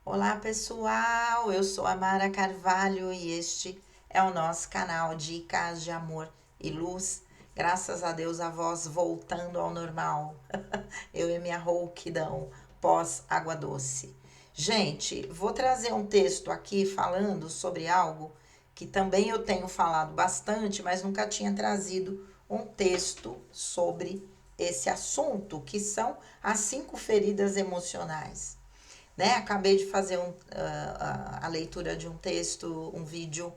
Olá pessoal, eu sou a Mara Carvalho e este é o nosso canal Dicas de Amor e Luz. Graças a Deus a voz voltando ao normal. Eu e minha rouquidão pós água doce. Gente, vou trazer um texto aqui falando sobre algo que também eu tenho falado bastante, mas nunca tinha trazido um texto sobre esse assunto, que são as 5 feridas emocionais, né? Acabei de fazer a leitura de um texto, um vídeo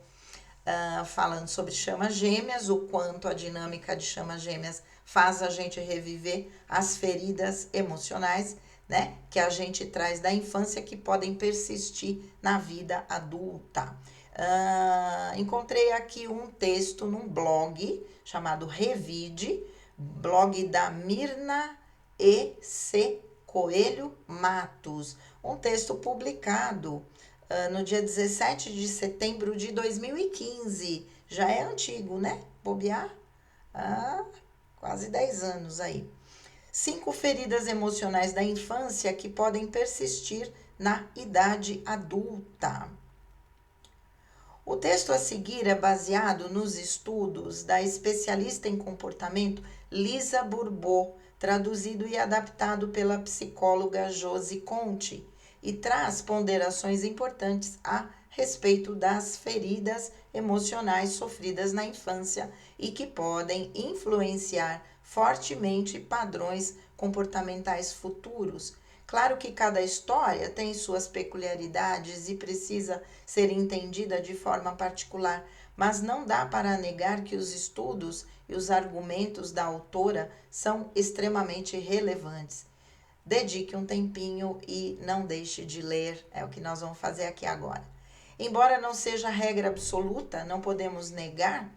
falando sobre chamas gêmeas, o quanto a dinâmica de chamas gêmeas faz a gente reviver as feridas emocionais, né? Que a gente traz da infância que podem persistir na vida adulta. Encontrei aqui um texto num blog chamado Revide, blog da Mirna E.C. Coelho Matos, um texto publicado no dia 17 de setembro de 2015. Já é antigo, né? Bobear? Ah, quase 10 anos aí. 5 feridas emocionais da infância que podem persistir na idade adulta. O texto a seguir é baseado nos estudos da especialista em comportamento Lisa Bourbeau, traduzido e adaptado pela psicóloga Josi Conte, e traz ponderações importantes a respeito das feridas emocionais sofridas na infância e que podem influenciar fortemente padrões comportamentais futuros. Claro que cada história tem suas peculiaridades e precisa ser entendida de forma particular, mas não dá para negar que os estudos e os argumentos da autora são extremamente relevantes. Dedique um tempinho e não deixe de ler, é o que nós vamos fazer aqui agora. Embora não seja regra absoluta, não podemos negar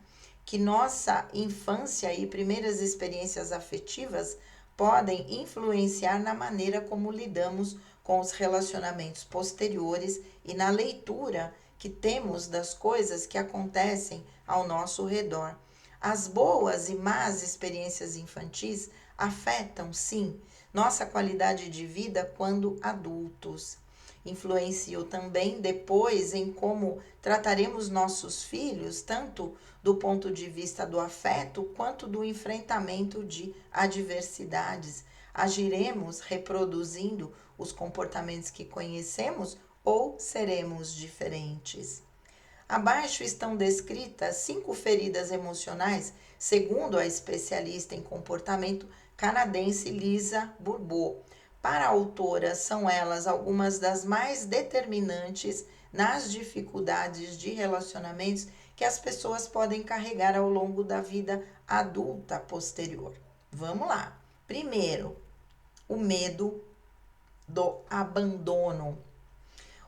que nossa infância e primeiras experiências afetivas podem influenciar na maneira como lidamos com os relacionamentos posteriores e na leitura que temos das coisas que acontecem ao nosso redor. As boas e más experiências infantis afetam, sim, nossa qualidade de vida quando adultos. Influenciou também depois em como trataremos nossos filhos, tanto do ponto de vista do afeto quanto do enfrentamento de adversidades. Agiremos reproduzindo os comportamentos que conhecemos ou seremos diferentes? Abaixo estão descritas 5 feridas emocionais, segundo a especialista em comportamento canadense Lisa Bourbeau. Para a autora, são elas algumas das mais determinantes nas dificuldades de relacionamentos que as pessoas podem carregar ao longo da vida adulta posterior. Vamos lá. Primeiro, o medo do abandono.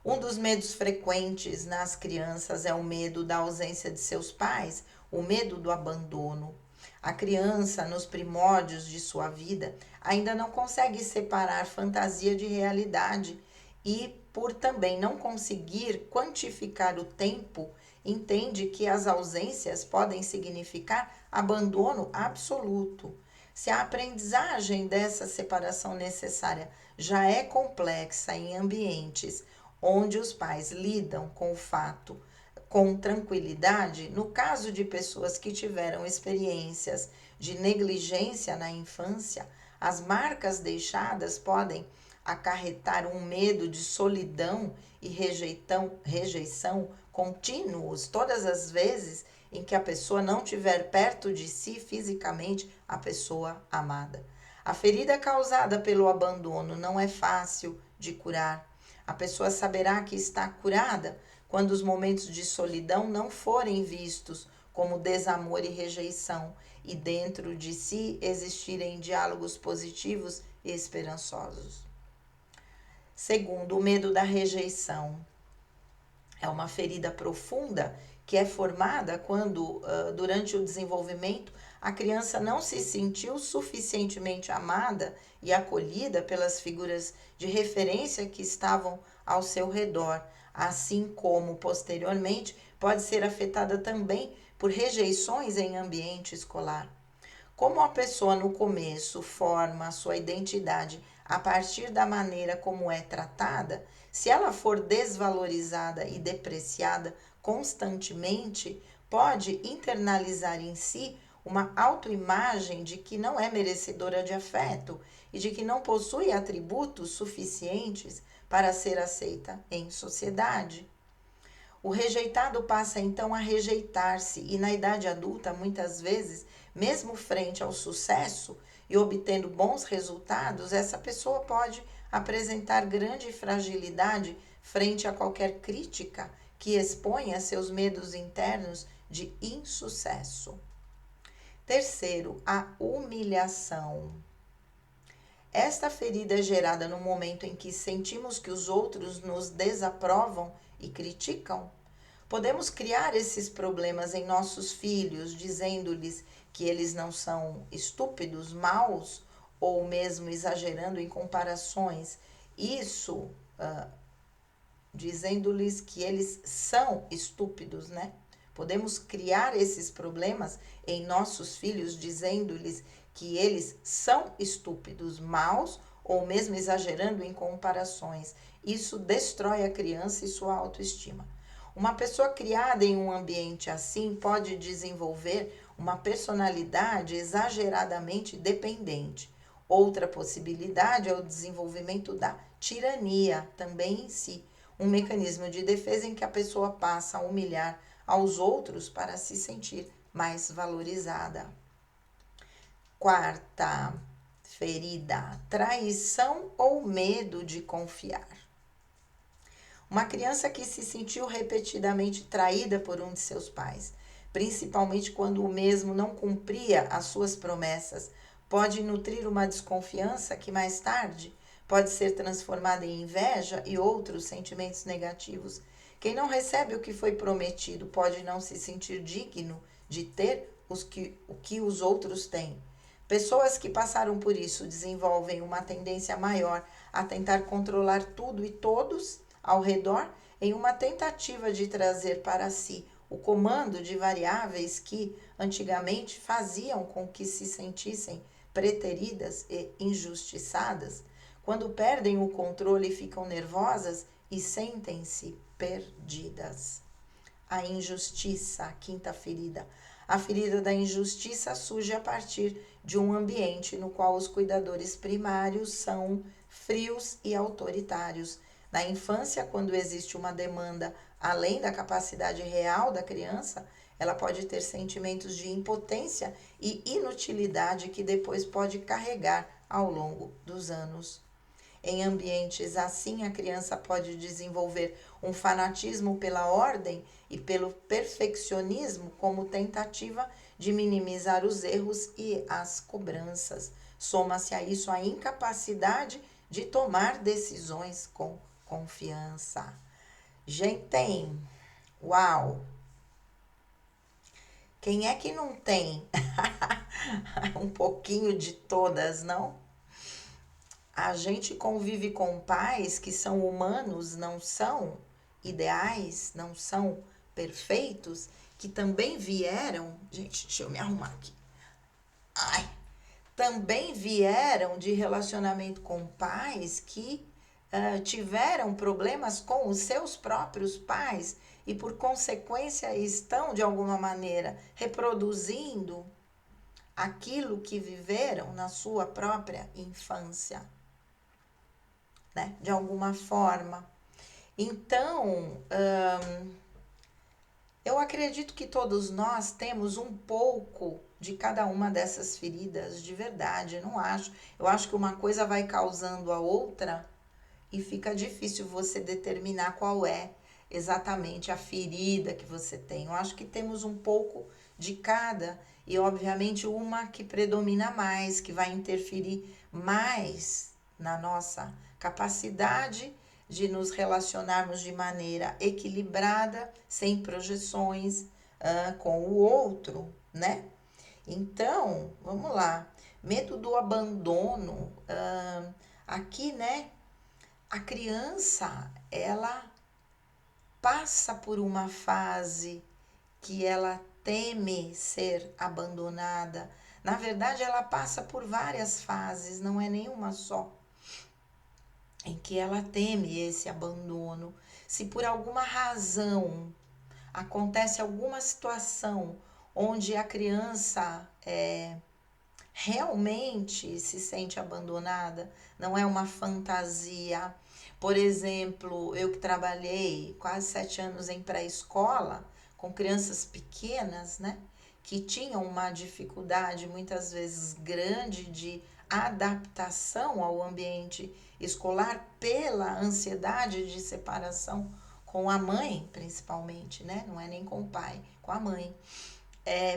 Um dos medos frequentes nas crianças é o medo da ausência de seus pais, o medo do abandono. A criança, nos primórdios de sua vida, ainda não consegue separar fantasia de realidade e, por também não conseguir quantificar o tempo, entende que as ausências podem significar abandono absoluto. Se a aprendizagem dessa separação necessária já é complexa em ambientes onde os pais lidam com o fato com tranquilidade, no caso de pessoas que tiveram experiências de negligência na infância, as marcas deixadas podem acarretar um medo de solidão e rejeição contínuos todas as vezes em que a pessoa não tiver perto de si fisicamente a pessoa amada. A ferida causada pelo abandono não é fácil de curar. A pessoa saberá que está curada quando os momentos de solidão não forem vistos como desamor e rejeição e dentro de si existirem diálogos positivos e esperançosos. Segundo, o medo da rejeição. É uma ferida profunda que é formada quando, durante o desenvolvimento, a criança não se sentiu suficientemente amada e acolhida pelas figuras de referência que estavam ao seu redor, assim como, posteriormente, pode ser afetada também por rejeições em ambiente escolar. Como a pessoa no começo forma a sua identidade a partir da maneira como é tratada, se ela for desvalorizada e depreciada constantemente, pode internalizar em si uma autoimagem de que não é merecedora de afeto e de que não possui atributos suficientes para ser aceita em sociedade. O rejeitado passa então a rejeitar-se e na idade adulta, muitas vezes, mesmo frente ao sucesso e obtendo bons resultados, essa pessoa pode apresentar grande fragilidade frente a qualquer crítica que exponha seus medos internos de insucesso. Terceiro, a humilhação. Esta ferida é gerada no momento em que sentimos que os outros nos desaprovam e criticam. Podemos criar esses problemas em nossos filhos, dizendo-lhes que eles não são estúpidos, maus, ou mesmo exagerando em comparações. Isso, dizendo-lhes que eles são estúpidos, né? Podemos criar esses problemas em nossos filhos, dizendo-lhes que eles são estúpidos, maus, ou mesmo exagerando em comparações. Isso destrói a criança e sua autoestima. Uma pessoa criada em um ambiente assim pode desenvolver uma personalidade exageradamente dependente. Outra possibilidade é o desenvolvimento da tirania, também em si, um mecanismo de defesa em que a pessoa passa a humilhar aos outros para se sentir mais valorizada. Quarta ferida: traição ou medo de confiar. Uma criança que se sentiu repetidamente traída por um de seus pais, principalmente quando o mesmo não cumpria as suas promessas, pode nutrir uma desconfiança que mais tarde pode ser transformada em inveja e outros sentimentos negativos. Quem não recebe o que foi prometido pode não se sentir digno de ter o que os outros têm. Pessoas que passaram por isso desenvolvem uma tendência maior a tentar controlar tudo e todos ao redor em uma tentativa de trazer para si o comando de variáveis que antigamente faziam com que se sentissem preteridas e injustiçadas. Quando perdem o controle, ficam nervosas e sentem-se perdidas. A injustiça, a quinta ferida. A ferida da injustiça surge a partir de um ambiente no qual os cuidadores primários são frios e autoritários. Na infância, quando existe uma demanda além da capacidade real da criança, ela pode ter sentimentos de impotência e inutilidade que depois pode carregar ao longo dos anos. Em ambientes assim, a criança pode desenvolver um fanatismo pela ordem e pelo perfeccionismo como tentativa de minimizar os erros e as cobranças. Soma-se a isso a incapacidade de tomar decisões com confiança. Gente, uau! Quem é que não tem um pouquinho de todas, não? A gente convive com pais que são humanos, não são ideais, não são perfeitos, que também vieram. Gente, deixa eu me arrumar aqui. Ai! Também vieram de relacionamento com pais que tiveram problemas com os seus próprios pais e, por consequência, estão, de alguma maneira, reproduzindo aquilo que viveram na sua própria infância, né? De alguma forma. Então, eu acredito que todos nós temos um pouco de cada uma dessas feridas, de verdade, não acho. Eu acho que uma coisa vai causando a outra e fica difícil você determinar qual é exatamente a ferida que você tem. Eu acho que temos um pouco de cada e, obviamente, uma que predomina mais, que vai interferir mais na nossa capacidade de nos relacionarmos de maneira equilibrada, sem projeções com o outro, né? Então, vamos lá. Medo do abandono. Aqui, né? A criança, ela passa por uma fase que ela teme ser abandonada. Na verdade, ela passa por várias fases, não é nenhuma só. em que ela teme esse abandono. Se por alguma razão acontece alguma situação onde a criança realmente se sente abandonada, não é uma fantasia. Por exemplo, eu que trabalhei quase 7 anos em pré-escola, com crianças pequenas, né? Que tinham uma dificuldade muitas vezes grande de adaptação ao ambiente escolar pela ansiedade de separação com a mãe, principalmente, né? Não é nem com o pai, com a mãe.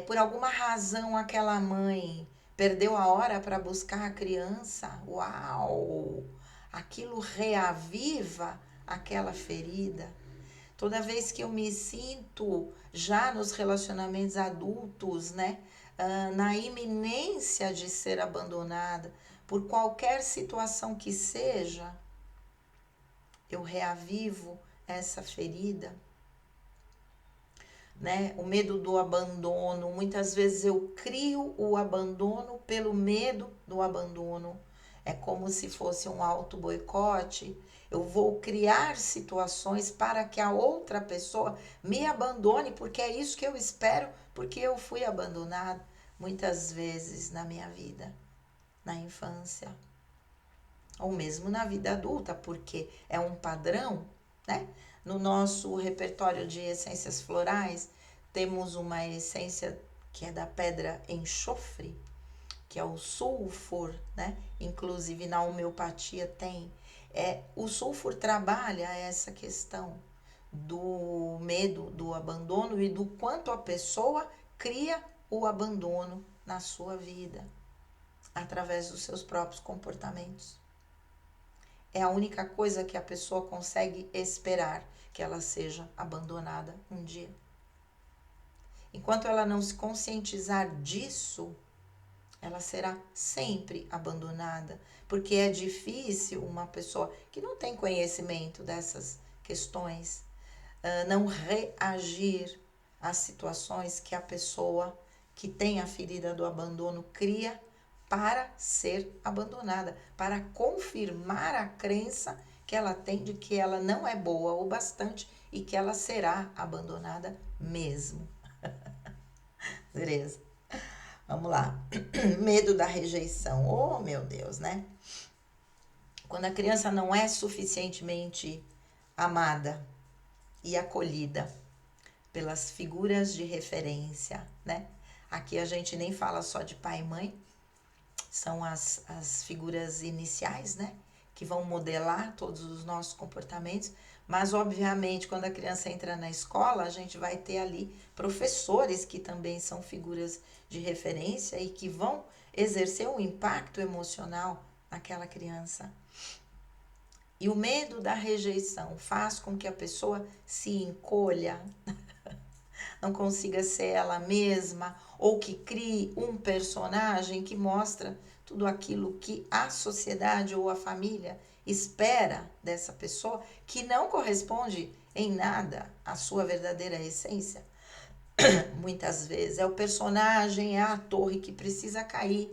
Por alguma razão aquela mãe perdeu a hora para buscar a criança, uau! Aquilo reaviva aquela ferida. Toda vez que eu me sinto já nos relacionamentos adultos, né, na iminência de ser abandonada por qualquer situação que seja, eu reavivo essa ferida, né? O medo do abandono. Muitas vezes eu crio o abandono pelo medo do abandono. É como se fosse um auto-boicote. Eu vou criar situações para que a outra pessoa me abandone, porque é isso que eu espero, porque eu fui abandonado muitas vezes na minha vida, na infância, ou mesmo na vida adulta, porque é um padrão, né? No nosso repertório de essências florais, temos uma essência que é da pedra enxofre, que é o sulfur, né? Inclusive na homeopatia tem. O sulfur trabalha essa questão do medo, do abandono e do quanto a pessoa cria o abandono na sua vida através dos seus próprios comportamentos. É a única coisa que a pessoa consegue esperar, que ela seja abandonada um dia. Enquanto ela não se conscientizar disso, ela será sempre abandonada, porque é difícil uma pessoa que não tem conhecimento dessas questões não reagir às situações que a pessoa que tem a ferida do abandono cria para ser abandonada, para confirmar a crença que ela tem de que ela não é boa o bastante e que ela será abandonada mesmo. Beleza? Vamos lá. Medo da rejeição. Oh, meu Deus, né? Quando a criança não é suficientemente amada e acolhida pelas figuras de referência, né? Aqui a gente nem fala só de pai e mãe, são as figuras iniciais, né? Que vão modelar todos os nossos comportamentos, mas obviamente quando a criança entra na escola, a gente vai ter ali professores que também são figuras de referência e que vão exercer um impacto emocional naquela criança. E o medo da rejeição faz com que a pessoa se encolha, não consiga ser ela mesma, ou que crie um personagem que mostra tudo aquilo que a sociedade ou a família espera dessa pessoa, que não corresponde em nada à sua verdadeira essência. Muitas vezes é o personagem, é a torre que precisa cair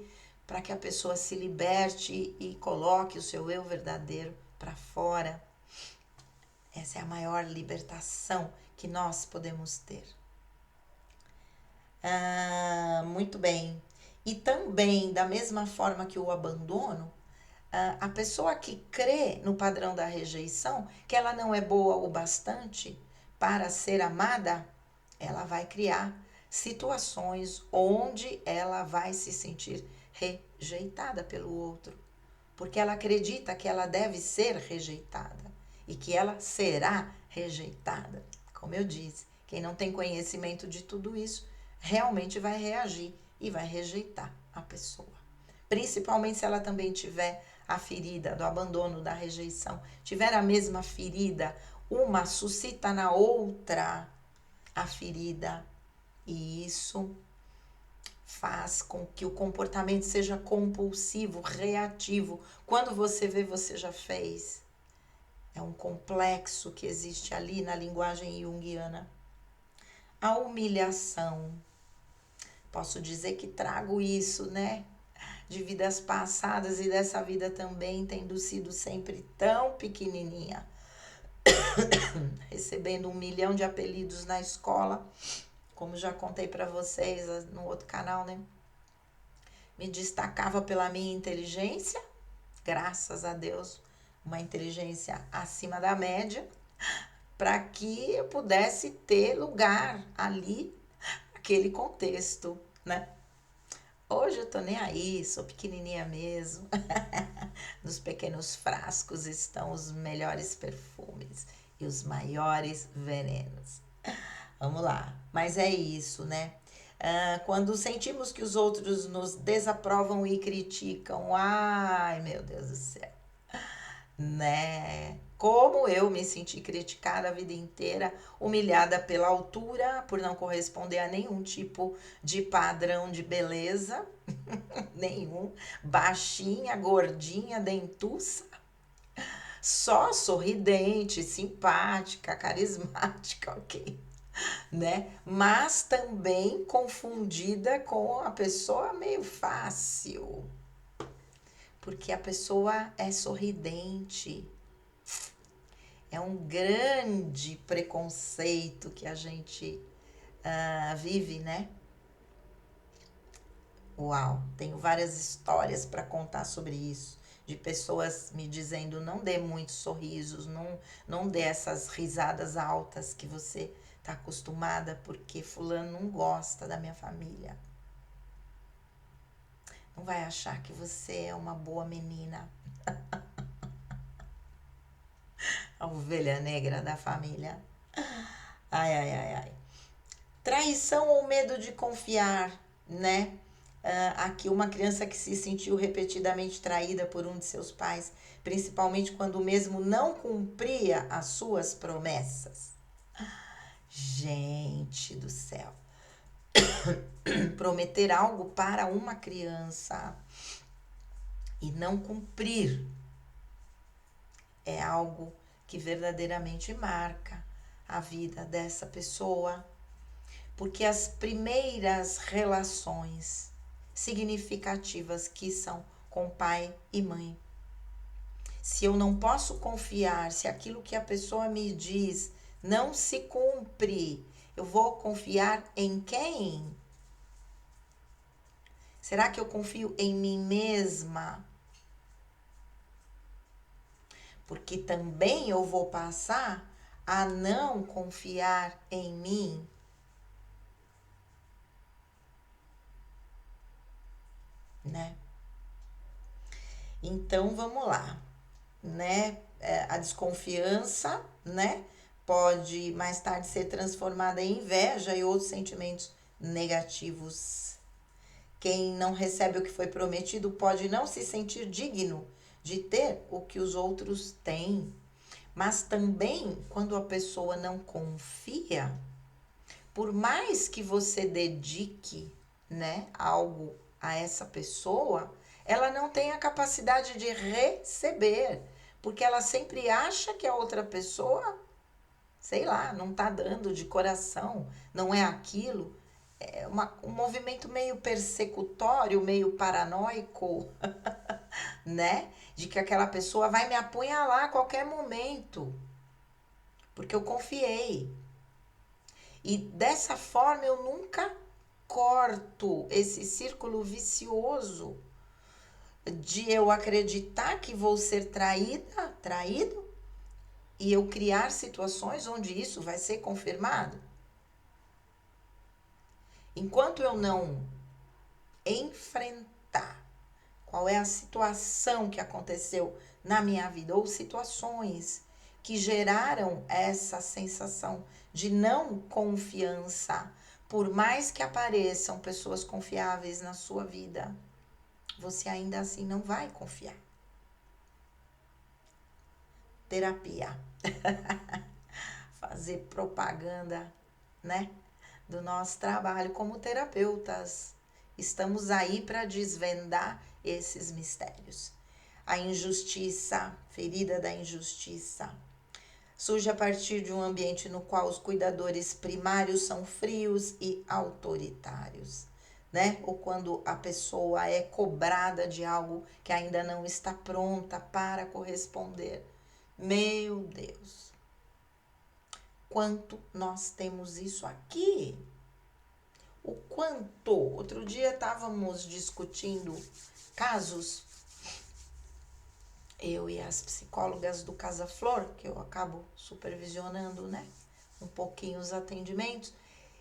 para que a pessoa se liberte e coloque o seu eu verdadeiro para fora. Essa é a maior libertação que nós podemos ter. Muito bem. E também, da mesma forma que o abandono, a pessoa que crê no padrão da rejeição, que ela não é boa o bastante para ser amada, ela vai criar situações onde ela vai se sentir rejeitada pelo outro, porque ela acredita que ela deve ser rejeitada e que ela será rejeitada. Como eu disse, quem não tem conhecimento de tudo isso realmente vai reagir e vai rejeitar a pessoa. Principalmente se ela também tiver a ferida do abandono, da rejeição, tiver a mesma ferida, uma suscita na outra a ferida, e isso faz com que o comportamento seja compulsivo, reativo. Quando você vê, você já fez. É um complexo que existe ali na linguagem junguiana. A humilhação. Posso dizer que trago isso, né? de vidas passadas e dessa vida também, tendo sido sempre tão pequenininha, recebendo 1 milhão de apelidos na escola, como já contei para vocês no outro canal, né? Me destacava pela minha inteligência, graças a Deus, uma inteligência acima da média, para que eu pudesse ter lugar ali, aquele contexto, né? Hoje eu tô nem aí, sou pequenininha mesmo. Nos pequenos frascos estão os melhores perfumes e os maiores venenos. Vamos lá. Mas é isso, né? Quando sentimos que os outros nos desaprovam e criticam, ai meu Deus do céu, né? Como eu me senti criticada a vida inteira, humilhada pela altura, por não corresponder a nenhum tipo de padrão de beleza, nenhum, baixinha, gordinha, dentuça, só sorridente, simpática, carismática, ok, né? Mas também confundida com a pessoa meio fácil, porque a pessoa é sorridente. É um grande preconceito que a gente vive, né? Uau, tenho várias histórias para contar sobre isso, de pessoas me dizendo não dê muitos sorrisos, não dê essas risadas altas que você está acostumada, porque fulano não gosta da minha família. Não vai achar que você é uma boa menina, a ovelha negra da família. Ai, ai, ai, ai. Traição ou medo de confiar, né? Aqui uma criança que se sentiu repetidamente traída por um de seus pais, principalmente quando o mesmo não cumpria as suas promessas. Gente do céu. Prometer algo para uma criança e não cumprir é algo que verdadeiramente marca a vida dessa pessoa, porque as primeiras relações significativas que são com pai e mãe, se eu não posso confiar, se aquilo que a pessoa me diz não se cumpre, eu vou confiar em quem? Será que eu confio em mim mesma? Porque também eu vou passar a não confiar em mim. Né? Então vamos lá, né? A desconfiança, né? Pode mais tarde ser transformada em inveja e outros sentimentos negativos. Quem não recebe o que foi prometido pode não se sentir digno de ter o que os outros têm. Mas também, quando a pessoa não confia, por mais que você dedique, né, algo a essa pessoa, ela não tem a capacidade de receber, porque ela sempre acha que a outra pessoa, sei lá, não tá dando de coração, não é aquilo. É um movimento meio persecutório, meio paranoico, né? De que aquela pessoa vai me apunhalar a qualquer momento, porque eu confiei. E dessa forma eu nunca corto esse círculo vicioso de eu acreditar que vou ser traída, traído, e eu criar situações onde isso vai ser confirmado. Enquanto eu não enfrentar qual é a situação que aconteceu na minha vida ou situações que geraram essa sensação de não confiança, por mais que apareçam pessoas confiáveis na sua vida, você ainda assim não vai confiar. Terapia. Fazer propaganda, né, do nosso trabalho como terapeutas. Estamos aí para desvendar esses mistérios. A injustiça, ferida da injustiça, surge a partir de um ambiente no qual os cuidadores primários são frios e autoritários. né? Ou quando a pessoa é cobrada de algo que ainda não está pronta para corresponder. Meu Deus, quanto nós temos isso aqui. O quanto. Outro dia estávamos discutindo casos, eu e as psicólogas do Casa Flor, que eu acabo supervisionando, né? Um pouquinho os atendimentos,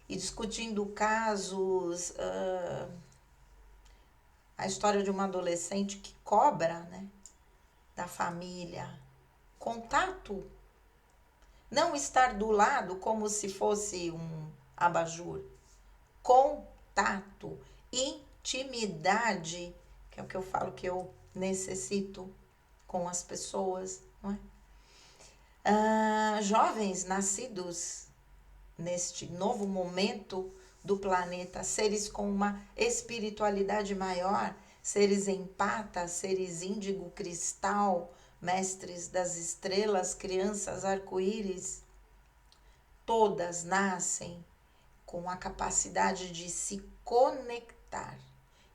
e discutindo casos, a história de uma adolescente que cobra, né, da família, contato, não estar do lado como se fosse um abajur, contato, intimidade, que é o que eu falo que eu necessito com as pessoas, não é? Jovens nascidos neste novo momento do planeta, seres com uma espiritualidade maior, seres empatas, seres índigo cristal, mestres das estrelas, crianças arco-íris, todas nascem com a capacidade de se conectar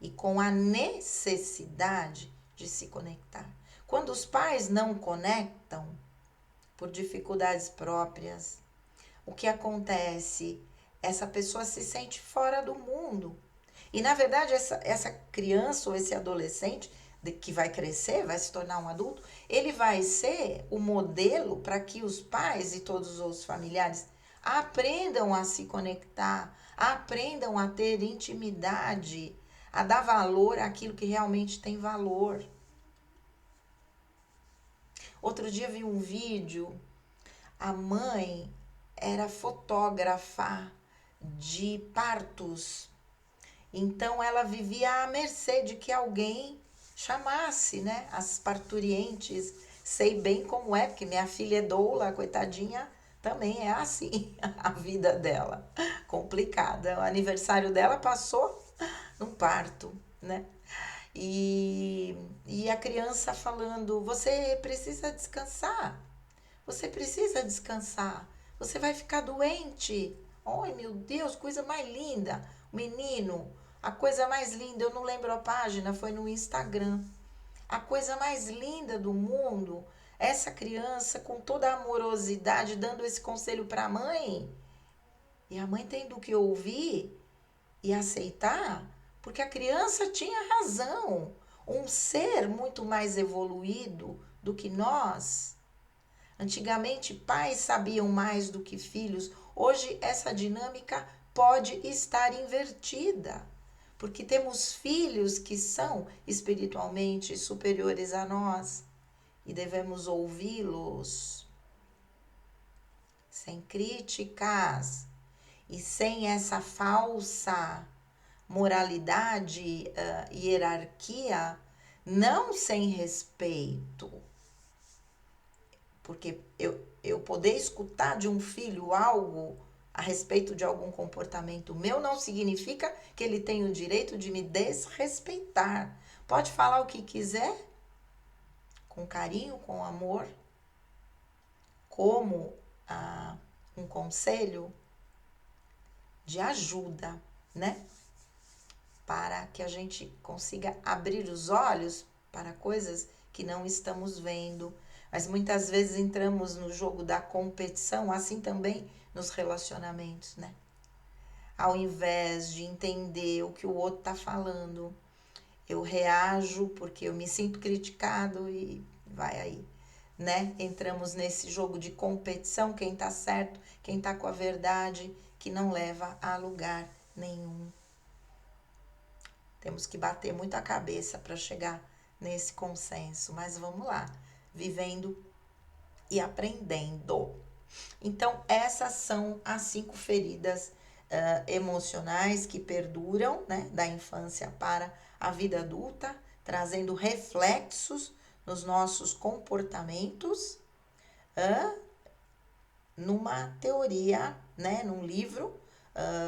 e com a necessidade de se conectar. Quando os pais não conectam, por dificuldades próprias, o que acontece? Essa pessoa se sente fora do mundo. E, na verdade, essa criança ou esse adolescente que vai crescer, vai se tornar um adulto, ele vai ser o modelo para que os pais e todos os familiares aprendam a se conectar, aprendam a ter intimidade, a dar valor àquilo que realmente tem valor. Outro dia vi um vídeo, a mãe era fotógrafa de partos. Então ela vivia à mercê de que alguém chamasse, né, as parturientes. Sei bem como é, porque minha filha é doula, coitadinha, também é assim a vida dela, complicada. O aniversário dela passou num parto, né? E a criança falando, você precisa descansar. Você precisa descansar. Você vai ficar doente. Ai, meu Deus, coisa mais linda. Menino, a coisa mais linda, eu não lembro a página, foi no Instagram. A coisa mais linda do mundo, essa criança com toda a amorosidade dando esse conselho para a mãe. E a mãe tendo que ouvir e aceitar, porque a criança tinha razão. Um ser muito mais evoluído do que nós. Antigamente, pais sabiam mais do que filhos. Hoje, essa dinâmica pode estar invertida, porque temos filhos que são espiritualmente superiores a nós e devemos ouvi-los sem críticas e sem essa falsa moralidade, hierarquia, não sem respeito. Porque eu poder escutar de um filho algo a respeito de algum comportamento meu não significa que ele tem o direito de me desrespeitar. Pode falar o que quiser, com carinho, com amor, como um conselho de ajuda, né? Para que a gente consiga abrir os olhos para coisas que não estamos vendo. Mas muitas vezes entramos no jogo da competição, assim também nos relacionamentos, né? Ao invés de entender o que o outro está falando, eu reajo porque eu me sinto criticado e vai aí, né? Entramos nesse jogo de competição, quem está certo, quem está com a verdade, que não leva a lugar nenhum. Temos que bater muito a cabeça para chegar nesse consenso, mas vamos lá, vivendo e aprendendo. Então, essas são as 5 feridas emocionais que perduram, né, da infância para a vida adulta, trazendo reflexos nos nossos comportamentos, numa teoria, né, num livro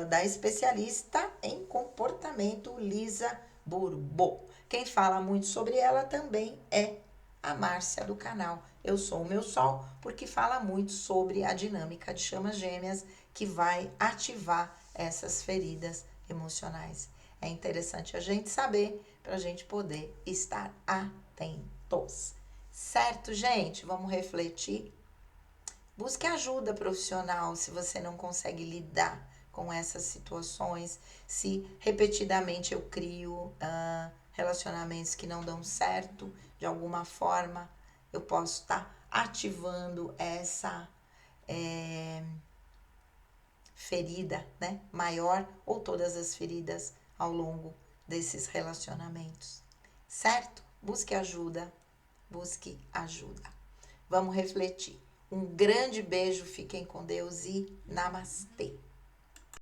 da especialista em comportamento Lisa Bourbeau. Quem fala muito sobre ela também é a Márcia do canal Eu Sou o Meu Sol, porque fala muito sobre a dinâmica de chamas gêmeas que vai ativar essas feridas emocionais. É interessante a gente saber para a gente poder estar atentos. Certo, gente? Vamos refletir. Busque ajuda profissional se você não consegue lidar com essas situações. Se repetidamente eu crio relacionamentos que não dão certo, de alguma forma eu posso estar ativando essa ferida, né, maior, ou todas as feridas ao longo desses relacionamentos. Certo? Busque ajuda. Busque ajuda. Vamos refletir. Um grande beijo, fiquem com Deus e namastê.